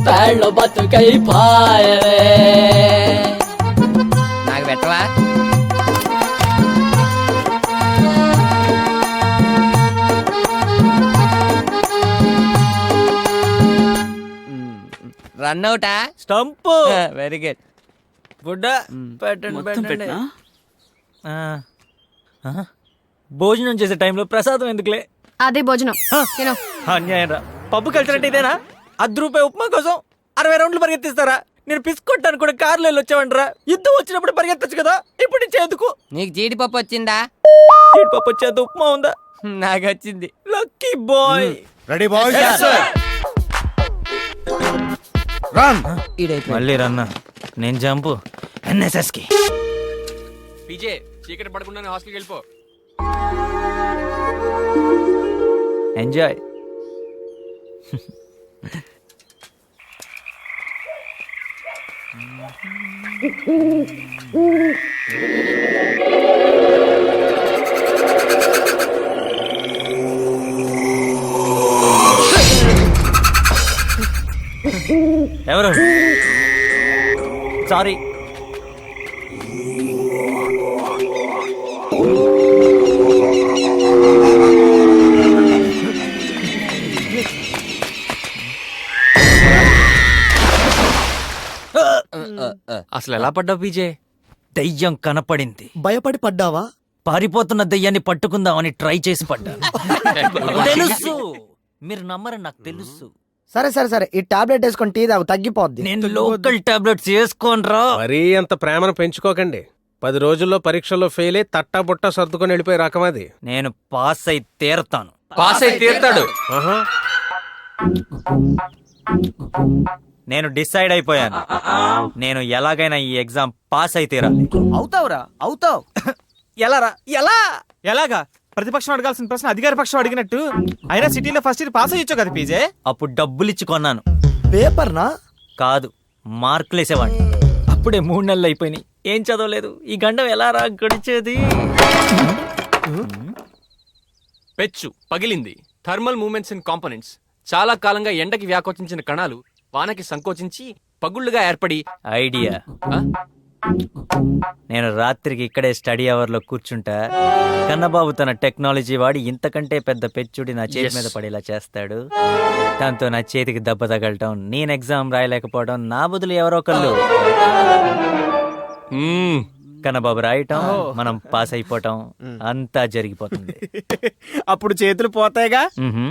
Speaker 2: పేళ్ళ బతుకై పాయమే. నాకు పెట్టవా? రన్ అవుటా?
Speaker 1: స్టంప్.
Speaker 2: Very good.
Speaker 1: గుడ్డ పెట్టండి
Speaker 4: మొత్తం
Speaker 1: పెట్టండి.
Speaker 4: పెట్టనా?
Speaker 1: భోజనం చేసే టైంలో ప్రసాదం ఎందుకులే?
Speaker 8: అదే భోజనం తినో.
Speaker 1: అన్యాయం రా. పబ్బు కల్చర్ అంటే ఇదేనా? ₹10 ఉప్మా కోసం 60 రౌండ్లు పరిగెత్తిస్తారా? నేను పిసుకొట్టాను కూడా కార్లో వెళ్ళి వచ్చావంటరా. యుద్ధం వచ్చినప్పుడు పరిగెత్తచ్చు కదా, ఇప్పుడు ఇచ్చేందుకు?
Speaker 2: నీకు జీడిపప్పు వచ్చిందా?
Speaker 1: పప్పు వచ్చేది ఉప్మా ఉందా?
Speaker 2: నాకు వచ్చింది.
Speaker 1: Lucky boy.
Speaker 9: Ready boy.
Speaker 1: మళ్ళీ రన్నా. నేను జంపు ఎన్ఎస్ఎస్ కి.
Speaker 6: పీజే చీకటి పడకుండా హాస్టల్కి వెళ్ళిపో.
Speaker 1: ఎంజాయ్. ఎవరు? సారీ.
Speaker 6: అసలు ఎలా పడ్డావు పీజే?
Speaker 1: దెయ్యం కనపడింది.
Speaker 4: భయపడి పడ్డావా?
Speaker 1: పారిపోతున్న దెయ్యాన్ని పట్టుకుందామని ట్రై చేసి పడ్డాను. తెలుసు, మీరు నమ్మరని నాకు తెలుసు.
Speaker 4: సరే సరే సరే, ఈ టాబ్లెట్ వేసుకొని టీ తాగు, తగ్గిపోద్ది.
Speaker 1: నేను లోకల్ టాబ్లెట్స్ వేసుకోనరా.
Speaker 3: మరీ అంత ప్రేమను పెంచుకోకండి. 10 రోజుల్లో పరీక్షల్లో ఫెయిల్ అయి తట్టా బుట్ట సర్దుకొని వెళ్ళిపోయి రకం అది.
Speaker 1: నేను పాస్ అయి తీరతాను.
Speaker 6: పాస్ అయి తీరుతాడు.
Speaker 3: ఆహా.
Speaker 1: నేను డిసైడ్ అయిపోయాను. నేను ఎలాగైనా ఈ ఎగ్జామ్ పాస్ అయి తీరాలి.
Speaker 4: అవుతావురా, అవుతావు.
Speaker 1: ఎలారా? ఎలా?
Speaker 5: ఎలాగా? ప్రతిపక్షం అడగాల్సిన ప్రశ్న అధికార పక్షం అడిగినట్టు. అయినా సిటీలో ఫస్ట్ ఇయర్ పాస్ అయ్యొచ్చు కదా పీజే.
Speaker 1: అప్పుడు డబ్బులు ఇచ్చి కొన్నాను.
Speaker 4: పేపర్నా?
Speaker 1: కాదు, మార్కులు వేసేవాడిని. అప్పుడే 3 నెలలు అయిపోయినాయి. ఏం చదవలేదు. ఈ గండం ఎలా రా గడిచేది?
Speaker 6: పెచ్చు పగిలింది. Thermal moments and components. చాలా కాలంగా ఎండకి వ్యాకోచించిన కణాలు వానకి సంకోచించి పగుళ్ళుగా ఏర్పడి
Speaker 1: ఐడియా.
Speaker 6: ఆ?
Speaker 1: నేను రాత్రికి ఇక్కడే స్టడీ అవర్ లో కూర్చుంటా. కన్నబాబు తన టెక్నాలజీ వాడి ఇంతకంటే పెద్ద పెచ్చుడి నా చేతి మీద పడేలా చేస్తాడు. దాంతో నా చేతికి దెబ్బ తగలటం, నేను ఎగ్జామ్ రాయలేకపోవడం, నా బదులు ఎవరో ఒకళ్ళు
Speaker 6: మ్మ్.
Speaker 1: కన్నబాబు రాయటం, మనం పాస్ అయిపోవటం అంతా జరిగిపోతుంది.
Speaker 5: అప్పుడు చేతులు పోతాయిగా.
Speaker 1: మ్హూ.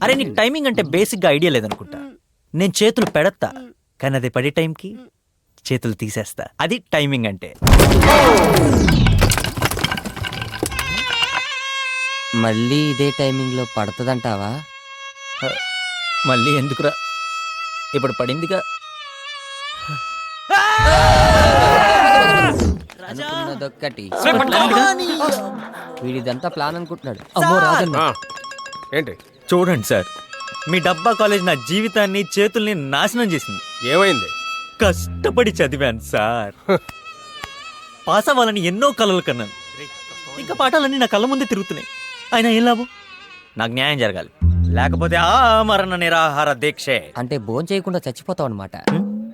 Speaker 1: అరే నీకు టైమింగ్ అంటే బేసిక్ గా ఐడియా లేదనుకుంటా. నేను చేతులు పెడతా, కానీ అది పడే టైంకి చేతులు తీసేస్తా. అది టైమింగ్ అంటే.
Speaker 11: మళ్ళీ ఇదే టైమింగ్ లో పడుతుందంటావా?
Speaker 1: మళ్ళీ ఎందుకురా, ఇప్పుడు పడిందిగా.
Speaker 11: అనుకున్నదొక్కటి. వీడిదంతా ప్లాన్ అనుకుంటున్నాడు. అమ్మో రాజన్న.
Speaker 3: ఆ, ఏంటి
Speaker 1: చూడండి సార్, మీ డబ్బా కాలేజ్ నా జీవితాన్ని చేతుల్ని నాశనం చేసింది.
Speaker 3: ఏమైంది?
Speaker 1: కష్టపడి చదివాను సార్. పాస్ అవ్వాలని ఎన్నో కలలు కన్నాను. ఇంకా పాఠాలన్నీ నా కళ్ళ ముందే తిరుగుతున్నాయి. అయినా ఏం లాభం? నాకు న్యాయం జరగాలి, లేకపోతే ఆ మరణ నిరాహార దీక్షే.
Speaker 11: అంటే భోజనం చేయకుండా చచ్చిపోతావు అనమాట.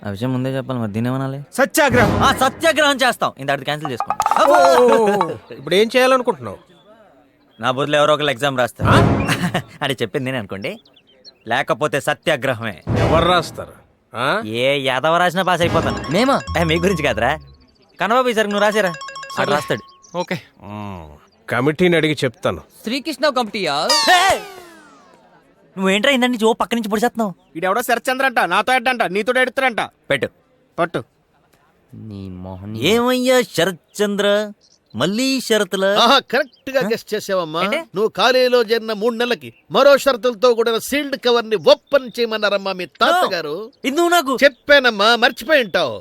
Speaker 1: ఆ విషయం ముందే చెప్పాలి, మరి దీని ఏమనాలి?
Speaker 5: సత్యాగ్రహం.
Speaker 1: సత్యాగ్రహం చేస్తాం. ఇంత క్యాన్సిల్ చేసుకోండి.
Speaker 3: ఇప్పుడు ఏం చేయాలనుకుంటున్నావు?
Speaker 1: నా బదులు ఎవరో ఒకరు ఎగ్జామ్ రాస్తారు అని చెప్పింది నేను అనుకోండి, లేకపోతే సత్యాగ్రహమే.
Speaker 3: ఎవరు రాస్తారు? ఆ?
Speaker 1: ఏ యాదవ రాసినా పాస్ అయిపోతాను.
Speaker 11: మేమా?
Speaker 1: మీ గురించి కాదురా, కన్నబాబు ఈసారి నువ్వు రాసారా, అటు రాస్తాడు.
Speaker 6: ఓకే.
Speaker 3: కమిటీని అడిగి చెప్తాను.
Speaker 11: శ్రీకృష్ణ కమిటీయా?
Speaker 1: నువ్వేంట్రా ఇందండి ఓ పక్క నుంచి పొడిచేస్తున్నావు.
Speaker 5: ఈడెవడో శరత్చంద్ర అంట, నాతో ఎడ్డంట, నీతో ఎడుతారంట.
Speaker 1: పెట్టు
Speaker 5: పట్టు.
Speaker 11: నీ మొహన్.
Speaker 1: ఏమయ్యా శరత్ చంద్ర, మళ్ళీ షరతుల?
Speaker 13: కరెక్ట్ గా గెస్ట్ చేసావమ్మా.
Speaker 1: ఏంటి?
Speaker 13: నువ్వు కాలేజీలో చేరిన 3 నెలలకి మరో షరతులతో కూడిన సీల్డ్ కవర్ ని ఓపెన్ చేయమన్నారమ్మా మీ తాతగారు.
Speaker 1: ఇది నువ్వు నాకు
Speaker 13: చెప్పానమ్మా, మర్చిపోయి ఉంటావు.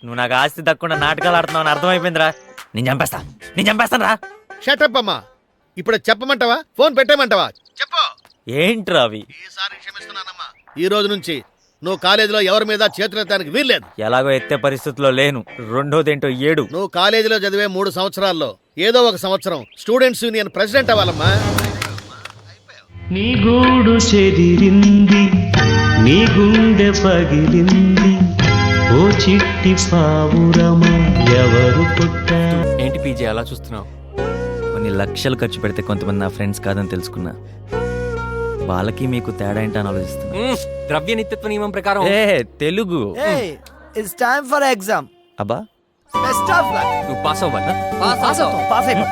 Speaker 1: నువ్వు నాకు ఆస్తి దక్కకుండా నాటకాలు ఆడుతున్నావు అని అర్థమైపోయిందిరా. నేను చంపేస్తాను రా.
Speaker 13: షటప్ అమ్మా. ఇప్పుడు చెప్పమంటావా, ఫోన్ పెట్టేమంటావా? చెప్పు.
Speaker 1: ఏంట్రా అవి?
Speaker 13: ఈసారి క్షమిస్తున్నానమ్మా. ఈ రోజు నుంచి నువ్వు కాలేజీలో ఎవరి మీద చేతులెత్తడానికి వీల్లేదు.
Speaker 1: ఎలాగో ఎత్తే పరిస్థితిలో లేను. రెండోదేంటో 7.
Speaker 13: నువ్వు కాలేజీలో చదివే 3 సంవత్సరాల్లో ఏదో ఒక సంవత్సరం స్టూడెంట్స్ యూనియన్ ప్రెసిడెంట్ అవ్వాలమ్మా.
Speaker 14: నీ గూడు చెదిరింది, నీ గుండె పగిలింది, ఓ చిట్టి పావురమా ఎవరు కొట్టా?
Speaker 6: ఏంటి పీజే అలా చూస్తున్నావు?
Speaker 1: కొన్ని లక్షలు ఖర్చు పెడితే కొంతమంది నా ఫ్రెండ్స్ కాదని తెలుసుకున్నా. వాళ్ళకి మీకు తేడా ఏంటని ఆలోచిస్తున్నా.
Speaker 6: ద్రవ్య నిత్యత్వ నియమం ప్రకారం
Speaker 1: Telugu.
Speaker 5: It's time for exam.
Speaker 1: అబ్బా,
Speaker 5: బెస్ట్ ఆఫ్ లక్.
Speaker 6: నువ్వు పాస్ అవ్వాలి.
Speaker 5: పాస్ అయిపో.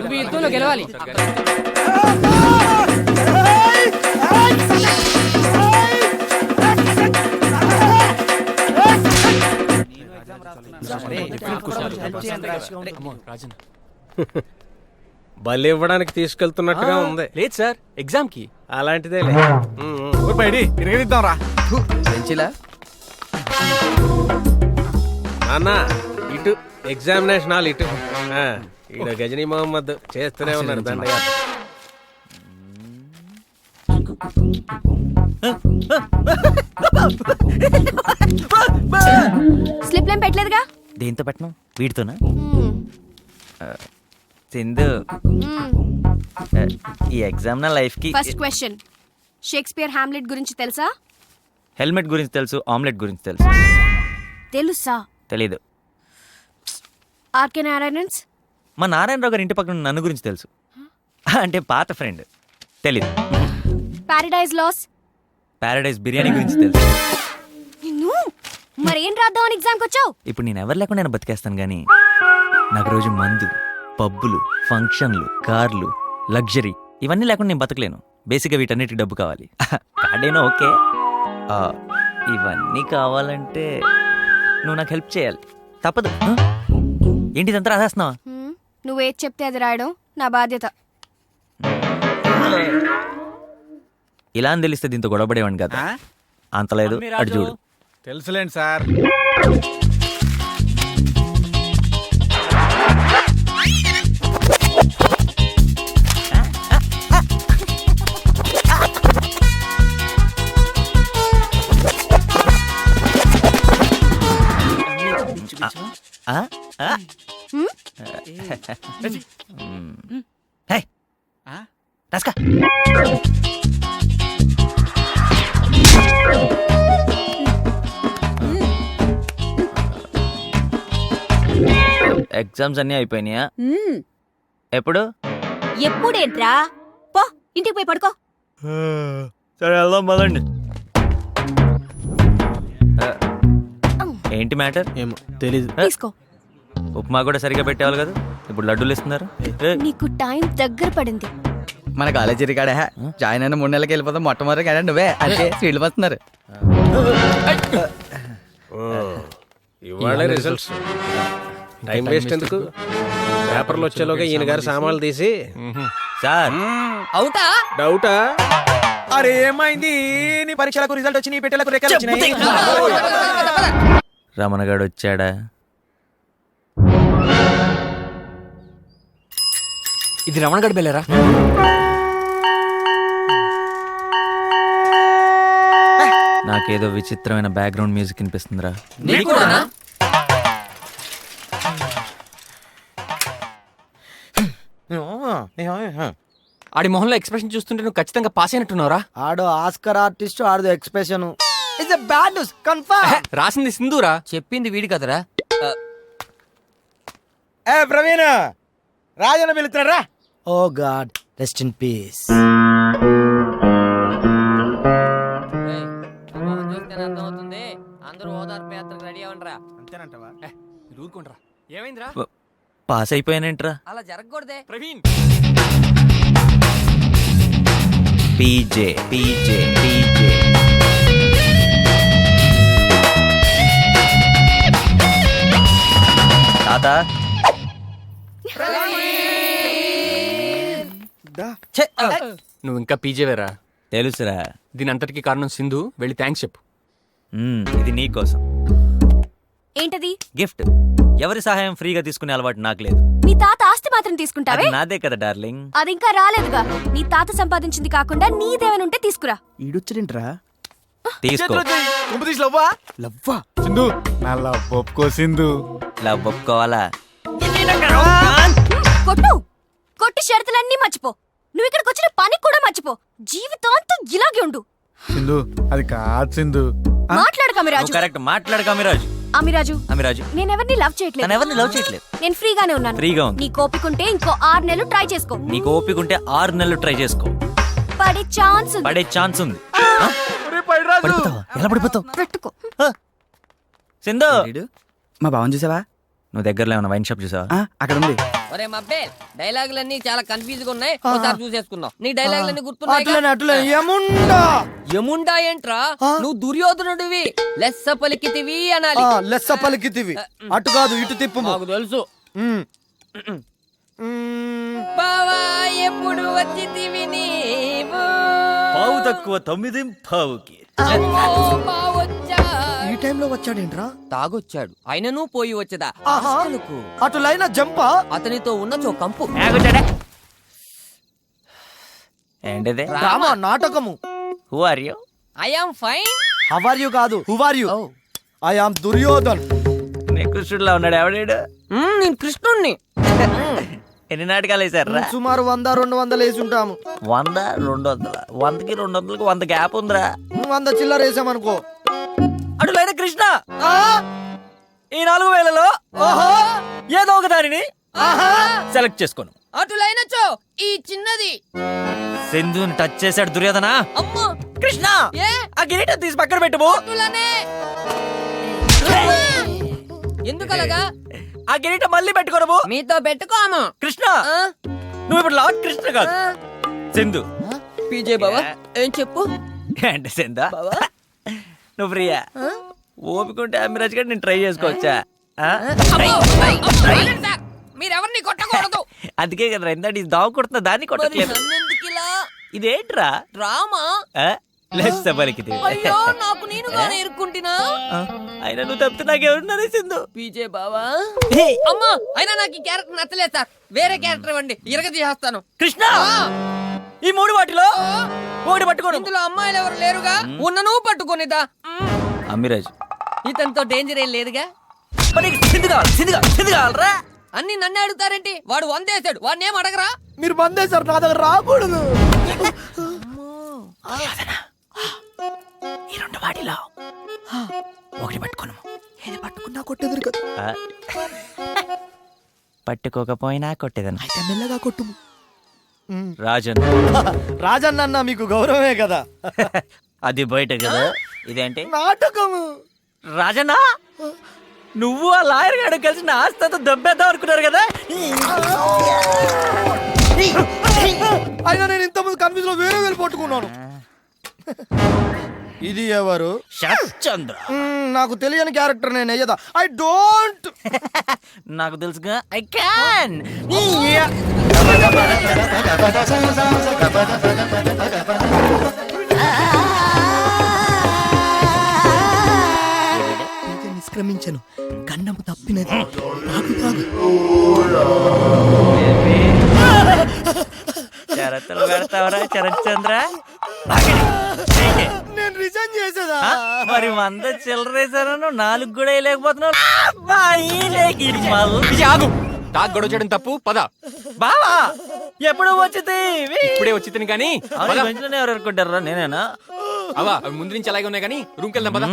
Speaker 2: నువ్వు ఈ యుద్ధంలో గెలవాలి.
Speaker 6: రాజన్
Speaker 3: బలి ఇవ్వడానికి తీసుకెళ్తున్నట్టుగా ఉంది.
Speaker 6: లేదు సార్, ఎగ్జామ్ కి.
Speaker 3: అలాంటిదే.
Speaker 5: తిరగదిద్దాం రా.
Speaker 11: పెంచిలా?
Speaker 3: నాన్న ఇటు ఎగ్జామినేషన్ హాల్ ఇటు. ఈడ గజనీ మహమ్మద్ చేస్తూనే ఉన్నాడు దండగా.
Speaker 8: స్లిప్ లేం పెట్టలేదుగా?
Speaker 1: దేంతో పెట్టను? వీటితోనా? సింధు, ఈ ఎగ్జామ్ నా లైఫ్ కి.
Speaker 8: ఫస్ట్ క్వశ్చన్, షేక్స్పియర్ హామ్లెట్ గురించి తెలుసా?
Speaker 1: హెల్మెట్ గురించి తెలుసు, ఆమ్లెట్ గురించి తెలుసు.
Speaker 8: తెలుసా?
Speaker 1: తెలీదు.
Speaker 8: ఆర్కే నారాయణన్స్?
Speaker 1: మా నారాయణరావు గారి ఇంటి పక్కన నన్ను గురించి తెలుసు, అంటే పాత ఫ్రెండ్. తెలీదు.
Speaker 8: Paradise loss?
Speaker 1: పారడైజ్ బిర్యానీ గురించి తెలుసు.
Speaker 8: నిన్ను మరేం రాద్దామని ఎగ్జామ్కి వచ్చావు?
Speaker 1: ఇప్పుడు నేను ఎవరు లేకుండా నేను బతికేస్తాను, కానీ నాకు రోజు మందు, పబ్బులు, ఫంక్షన్లు, కార్లు, లగ్జరీ ఇవన్నీ లేకుండా నేను బతకలేను. బేసిక్గా వీటన్నిటికి డబ్బు కావాలి. కార్డేనో ఓకే, ఇవన్నీ కావాలంటే నువ్వు నాకు హెల్ప్ చేయాలి. తప్పదు. ఏంటిదంతా రాసేస్తున్నావా?
Speaker 8: నువ్వేది చెప్తే అది రాయడం నా బాధ్యత.
Speaker 1: ఇలా అని తెలిస్తే దీంతో గొడవపడేవాడిని కదా. అంతలేదు, అటు చూడు.
Speaker 12: తెలుసులేండి సార్.
Speaker 1: హే, రాస్కా. ఎగ్జామ్స్ అన్నీ అయిపోయినాయా? ఎప్పుడు?
Speaker 10: ఎప్పుడేంట్రా? పో ఇంటికి పోయి పడుకో.
Speaker 1: సరే వెళ్దాం పదండి. ఏంటి మ్యాటర్?
Speaker 5: ఏమో తెలీదు.
Speaker 8: తీసుకో.
Speaker 1: ఉప్మా కూడా సరిగా పెట్టేవాళ్ళు కదా, ఇప్పుడు లడ్డూలు ఇస్తున్నారు.
Speaker 8: నీకు టైం దగ్గర పడింది.
Speaker 11: మన కాలేజీ రికార్డే జాయిన్ అయిన 3 నెలలకి వెళ్ళిపోతాం. మొట్టమొదటి కానీ నువ్వే అంటే స్వీట్లు వస్తున్నారు.
Speaker 3: ఇవాళ రిజల్ట్స్. టైం వేస్ట్ ఎందుకు? పేపర్లు వచ్చేలోగా ఈయన గారు సామాన్లు తీసి.
Speaker 1: సార్
Speaker 2: అవుతా
Speaker 3: డౌటా?
Speaker 5: అరే ఏమైంది? నీ పరీక్షలకు రిజల్ట్ వచ్చి నీ పెట్టెలకు రేఖలు వచ్చినాయి.
Speaker 1: రమణగాడు వచ్చాడా?
Speaker 6: ఇది రమణగడ్ బెల్లరా?
Speaker 1: నాకేదో విచిత్రమైన బ్యాక్గ్రౌండ్ మ్యూజిక్ వినిపిస్తుందిరా.
Speaker 6: ఆడి మొహంలో ఎక్స్ప్రెషన్ చూస్తుంటే నువ్వు ఖచ్చితంగా పాస్ అయినట్టున్నావురా.
Speaker 11: ఆడు ఆస్కర్ ఆర్టిస్ట్, ఆడు expression it's bad news confirm.
Speaker 6: రాసింది సింధూరా.
Speaker 11: చెప్పింది వీడి కదరా.
Speaker 5: ఏ ప్రవీణ్, రాజన్న పిలుస్తున్నారా?
Speaker 11: ఓ గాడ్ రెస్ట్ ఇన్ పీస్.
Speaker 2: చూస్తే అర్థమవుతుంది. అందరూ ఓదార్పు యాత్రకు రెడీ అవ్వండిరా.
Speaker 5: అంతేనంటవా?
Speaker 6: ఊరుకోండ్రా. ఏమైందిరా?
Speaker 1: పాస్ అయిపోయానేంట్రా?
Speaker 2: అలా జరగకూడదే.
Speaker 6: Praveen
Speaker 1: PJ PJ PJ. తాత
Speaker 6: నువ్వు ఇంకా పీజేవేరా?
Speaker 1: తెలుసురా.
Speaker 6: దీని అంతటికి కారణం సింధు. వెళ్ళి థ్యాంక్స్ చెప్పు.
Speaker 1: ఇది నీకోసం
Speaker 8: ఏంటది?
Speaker 1: గిఫ్ట్. ఎవరి సహాయం ఫ్రీగా తీసుకునే అలవాటు నాకు లేదు.
Speaker 8: మీ తాత ఆస్తి మాత్రం తీసుకుంటావే?
Speaker 1: అది నాదే కదా డార్లింగ్.
Speaker 8: అది ఇంకా రాలేదుగా. నీ తాత సంపాదించింది కాకుండా నీదేమైనా ఉంటే తీసుకురా.
Speaker 11: ఈడొచ్చిరింట్రా.
Speaker 1: తీసుకో.
Speaker 12: లవ్వా సింధు, నా లవ్ ఒప్పుకో సింధు.
Speaker 1: లవ్ ఒప్పుకోవాలా?
Speaker 8: కొట్టు. కొట్టి షరతులన్నీ మర్చిపో. నువ్వు ఇక్కడికి వచ్చిన పని కూడా మర్చిపో. జీవితాంతం ఇలాగే ఉండు.
Speaker 12: సింధు అది కాదు సింధు.
Speaker 8: మాట్లాడక అమిరాజు.
Speaker 1: కరెక్ట్, మాట్లాడక అమిరాజు.
Speaker 8: అమిరాజు నేనెవరిని లవ్ చేయట్లేదు.
Speaker 1: ఎవరిని లవ్ చేయట్లేదు.
Speaker 8: నేను ఫ్రీగానే ఉన్నాను.
Speaker 1: ఫ్రీగా ఉంది.
Speaker 8: నీ కోపికుంటే ఇంకో 6 నెలలు ట్రై చేసుకో.
Speaker 1: నీకు ఓపిక ఉంటే 6 నెలలు ట్రై చేసుకో.
Speaker 8: పడే ఛాన్స్ ఉంది.
Speaker 1: పడే ఛాన్స్ ఉంది. పడిపోతావా? ఎలా పడిపోతావు?
Speaker 8: పెట్టుకో.
Speaker 1: సింధు,
Speaker 11: మా బావని చూసావా?
Speaker 1: నువ్వు దగ్గరలో ఏమైనా వైన్ షాప్ చూసావా?
Speaker 11: అక్కడ ఉంది.
Speaker 2: ఒరే మబ్బే, డైలాగులన్నీ చాలా కన్ఫ్యూజ్ గా ఉన్నాయి. ఒకసారి చూసేసుకుందాం. నీ డైలాగులన్నీ గుర్తున్నాయి? యముండా ఏంట్రా? నువ్వు దుర్యోధనుడివి. లెస్స పలికితివి అనాలి.
Speaker 11: లెస్స పలికితివి. అటు కాదు ఇటు తిప్పు.
Speaker 2: నాకు తెలుసు. బావా ఎప్పుడు వచ్చితివి నీవు?
Speaker 1: పావు తక్కువ 9 పావుకి.
Speaker 11: ఈ టైంలో వచ్చాడేంట్రా?
Speaker 2: తాగొచ్చాడు. అయినను పోయి వచ్చదా?
Speaker 11: అటు లైన్ జంపా.
Speaker 2: అతనితో ఉన్నచో కంపు.
Speaker 1: ఏంటిది?
Speaker 11: డ్రామా, నాటకము.
Speaker 1: Who are you?
Speaker 2: I am fine.
Speaker 11: How are you కాదు, who are you? I am Duryodhan.
Speaker 1: నీ కృష్ణుడిలా ఉన్నాడు. ఎవడాడు?
Speaker 2: నేను కృష్ణుణ్ణి.
Speaker 1: ఎన్ని నాటకాలు వేసారా?
Speaker 11: సుమారు 100-200 వేసి ఉంటాము.
Speaker 1: 100 200 100కి 200కి 100 గ్యాప్ ఉందిరా.
Speaker 11: 100 చిల్లర వేసామనుకో.
Speaker 1: అటులైన కృష్ణ, ఈ 4000లో ఏదో ఒక దానిని సెలెక్ట్ చేసుకోను.
Speaker 2: అటులైనచో ఈ చిన్నది.
Speaker 1: సింధుని టచ్ చేశాడు దుర్యోధన.
Speaker 2: అమ్మో
Speaker 1: కృష్ణ,
Speaker 2: ఏ
Speaker 1: ఆ కిరీటం తీసి పక్కన పెట్టుము.
Speaker 2: అటులనే. ఎందుకలగా?
Speaker 1: ఆ కిరీటం మళ్ళీ పెట్టుకోరము.
Speaker 2: మీతో పెట్టుకోము.
Speaker 1: కృష్ణ, నువ్వు ఇప్పుడు లార్డ్ కృష్ణ కాదు, సింధు.
Speaker 2: పీజే బావా ఏం చెప్పు?
Speaker 1: అంటే సింధు నువ్వు ప్రియా ఓపికంటే అమిరాజ్ గారు నేను ట్రై చేసుకోవచ్చా?
Speaker 2: మీరెవరిని కొట్టకూడదు.
Speaker 1: అందుకే కదా ఇందాక ఇది దావ కొడుతున్నా, దాన్ని కొట్టట్లేదు. ఇదేంట్రా
Speaker 2: డ్రామా?
Speaker 1: లెస్స పలికితే.
Speaker 2: అయ్యో నాకు నేనుగానే ఇరుక్కుంటున్నా.
Speaker 1: అయినా నువ్వు తప్పితే నాకెవరున్నారే సింధు.
Speaker 2: పీజే బావా. అమ్మా అయినా నాకు ఈ క్యారెక్టర్ నచ్చలేదు సార్. వేరే క్యారెక్టర్ ఇవ్వండి, ఇరగ తీసేస్తాను.
Speaker 1: కృష్ణ, ఈ 3 వాటిలో ఒకటి పట్టుకోను.
Speaker 2: ఇందులో అమ్మాయిలు ఎవరు లేరుగా. ఉన్నను పట్టుకోనిదా.
Speaker 1: అమిరాజ్,
Speaker 2: ఇతనితో డేంజర్ ఏం లేదుగా.
Speaker 1: సింధు కావాలి, సింధు కావాలరా?
Speaker 2: అన్ని నన్ను అడుగుతారేంటి? వాడు 100 వేసాడు, వాడిని ఏం అడగరా?
Speaker 7: మీరు బందేశారు, నా దగ్గర రాకూడదు.
Speaker 1: ఈ 2 వాటిలో ఒకటి పట్టుకోను.
Speaker 7: ఏది పట్టుకున్నా కొట్టేదురు కదా.
Speaker 1: పట్టుకోకపోయినా కొట్టేదను.
Speaker 7: అయితే మెల్లగా కొట్టుము.
Speaker 1: రాజన్
Speaker 7: రాజన్న మీకు గౌరవమే కదా.
Speaker 1: అది బయట కదా, ఇదేంటి
Speaker 7: నాటకము.
Speaker 1: రాజన్న నువ్వు ఆ లాయర్ గారు కలిసి నా ఆస్తంతా దెబ్బేద్దాం అనుకున్నారు కదా.
Speaker 7: అయినా నేను ఇంతకుముందు కన్ఫ్యూజ్ లో వేరే పట్టుకున్నాను. ఇది ఎవరు?
Speaker 1: చంద్ర.
Speaker 7: నాకు తెలియని క్యారెక్టర్ నేను అయ్యదా. I don't.
Speaker 1: నాకు తెలుసుగా, ఐ క్యాన్.
Speaker 7: నిష్క్రమించను, గండము తప్పినది.
Speaker 1: షరతులు పెడతావరా చంద్ర?
Speaker 7: నేను రిజైన్ చేసేదా?
Speaker 1: మరి 100 చిల్లరేసాను, 4 కూడా వేయలేకపోతున్నావు.
Speaker 6: తాగు గొడవ చేయడం తప్పు, పద.
Speaker 1: బావా ఎప్పుడు వచ్చింది?
Speaker 6: ఇప్పుడే వచ్చి తిని కానీ
Speaker 1: ఎవరు అనుకుంటారా? నేనేనా?
Speaker 6: అవా అవి ముందు నుంచి అలాగే ఉన్నాయి కానీ రూమ్కి వెళ్దాం పద.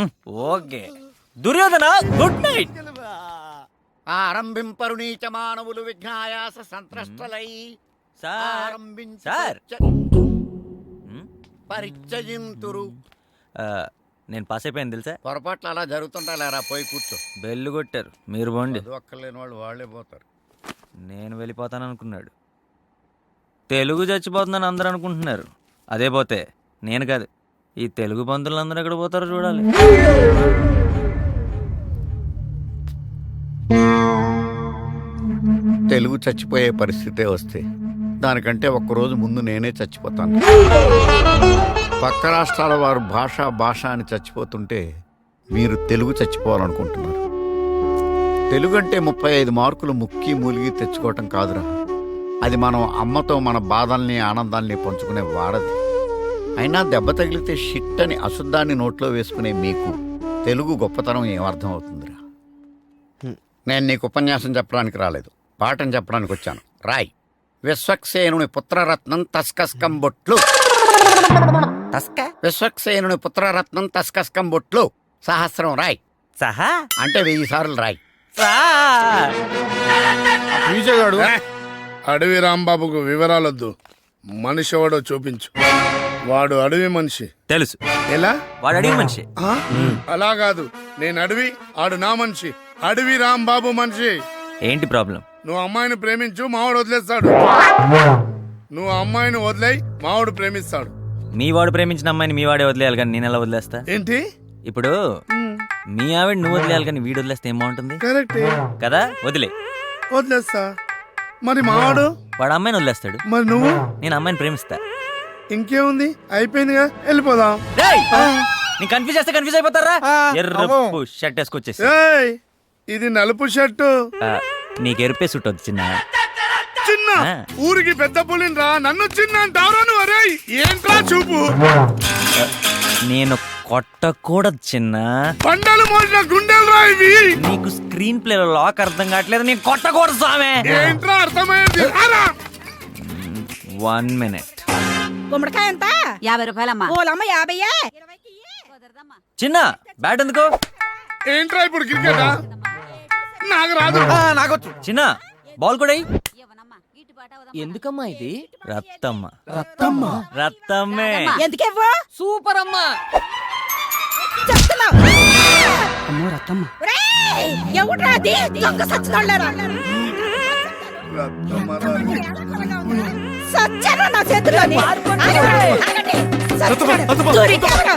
Speaker 1: Okay Duryodhana, good night.
Speaker 9: ఆరంభింపరు నీచ మానవులు విఘ్నాయాస సంత్రష్టలై
Speaker 1: సార్ సార్
Speaker 9: పరిచయింతురు.
Speaker 1: నేను పాస్ అయిపోయాను తెలుసా?
Speaker 9: పొరపాట్లు అలా జరుగుతుంటా లేరా, పోయి కూర్చో.
Speaker 1: బెల్లు కొట్టారు, మీరు పోండి.
Speaker 9: ఒక్కలేని వాళ్ళు వాళ్ళే పోతారు.
Speaker 1: నేను వెళ్ళిపోతాను అనుకున్నాడు. తెలుగు చచ్చిపోతుందని అందరూ అనుకుంటున్నారు. అదే పోతే నేను కాదు, ఈ తెలుగు బంధువులు అందరూ ఎక్కడ పోతారో చూడాలి.
Speaker 9: తెలుగు చచ్చిపోయే పరిస్థితే వస్తే దానికంటే ఒక్కరోజు ముందు నేనే చచ్చిపోతాను. పక్క రాష్ట్రాల వారు భాష అని చచ్చిపోతుంటే మీరు తెలుగు చచ్చిపోవాలనుకుంటున్నారు. తెలుగు అంటే 35 మార్కులు ముక్కి మూలిగి తెచ్చుకోవటం కాదురా. అది మనం అమ్మతో మన బాధల్ని ఆనందాల్ని పంచుకునే వాడది. అయినా దెబ్బ తగిలితే షిట్ అని అశుద్ధాన్ని నోట్లో వేసుకునే మీకు తెలుగు గొప్పతనం ఏమర్థం అవుతుందిరా? నేను నీకు ఉపన్యాసం చెప్పడానికి రాలేదు, పాఠం చెప్పడానికి వచ్చాను. రాయ్. విశ్వక్సేనుని పుత్రరత్నం తస్కస్కం బొట్లు. విశ్వక్సేనుని పుత్రరత్నం తస్కస్కం బొట్లు. సహస్రం రాయ్.
Speaker 1: సహా
Speaker 9: అంటే 1000 సార్లు రాయ్.
Speaker 15: అడవి రాంబాబుకు వివరాలొద్దు, మనిషి ఎవడో చూపించు. వాడు అడవి మనిషి.
Speaker 1: తెలుసు.
Speaker 15: ఎలా?
Speaker 1: వాడు అడవి మనిషి.
Speaker 15: అలా కాదు, నేను అడవి, ఆడు నా మనిషి. అడవి రాంబాబు మనిషి.
Speaker 1: ఏంటి ప్రాబ్లం?
Speaker 15: నువ్వు అమ్మాయిని ప్రేమించు, మావాడు వదిలేస్తాడు. నువ్వు అమ్మాయిని వదిలేయి, మావాడు ప్రేమిస్తాడు.
Speaker 1: మీ వాడు ప్రేమించిన అమ్మాయిని మీ వాడే వదిలేయాలి కానీ నేను ఎలా వదిలేస్తా?
Speaker 15: ఏంటి?
Speaker 1: ఇప్పుడు మీ ఆవిడ నువ్వు వదిలేయాలి కానీ వీడు వదిలేస్తే ఏం బాగుంటుంది?
Speaker 15: కరెక్ట్
Speaker 1: కదా,
Speaker 15: వదిలేస్తా. మరి మావాడు?
Speaker 1: వాడు అమ్మాయిని వదిలేస్తాడు.
Speaker 15: మరి నువ్వు?
Speaker 1: నేను అమ్మాయిని ప్రేమిస్తా.
Speaker 15: ఇంకేముంది, అయిపోయిందిగా, వెళ్ళిపోదాం.
Speaker 1: నేను కన్ఫ్యూజ్ చేస్తే కన్ఫ్యూజ్ అయిపోతారా? ఎర్రపు షర్ట్ వేసుకొచ్చేసి.
Speaker 15: ఇది నలుపు షర్టు.
Speaker 1: నీకు ఎరుపే సుట్ వద్దు చిన్న.
Speaker 15: చిన్న ఊరికి పెద్ద పులిని రా, నన్ను చిన్న అంటావురా నువ్వు? అరే ఏంట్రా చూపు.
Speaker 1: నేను కొట్టకూడదు చిన్న.
Speaker 15: పండలు మోసిన గుండెలు రా ఇవి.
Speaker 1: నీకు స్క్రీన్ ప్లే లో లాక్ అర్థం కావట్లేదు. నేను కొట్టకూడదు సామే.
Speaker 15: ఏంట్రా అర్థమైంది?
Speaker 1: 1 minute.
Speaker 10: గుమ్మడికాయ ఎంత?
Speaker 8: 50 రూపాయలమ్మా.
Speaker 10: ఓలమ్మ 50.
Speaker 1: చిన్న బ్యాట్ ఎందుకు?
Speaker 15: ఏంట్రా ఇప్పుడు క్రికెటా? నాకు రాదు.
Speaker 7: నాకొచ్చు.
Speaker 1: చిన్న బాల్ కూడా
Speaker 2: ఎందుకమ్మా ఇది?
Speaker 1: రత్తమ్మ.
Speaker 7: రత్తమ్మ?
Speaker 1: రత్తమ్మే.
Speaker 10: ఎందుకేవ్వు?
Speaker 2: సూపర్ అమ్మా.
Speaker 10: చెప్తున్నావు.
Speaker 7: అమ్మో రత్తమ్మ.
Speaker 10: ఎవడ్రా అది? దొంగ సచ్చినోళ్ళరా. సచ్చారా నా చేతిలోని. ఆగండి. సచ్చినాడు. దొరికాడు.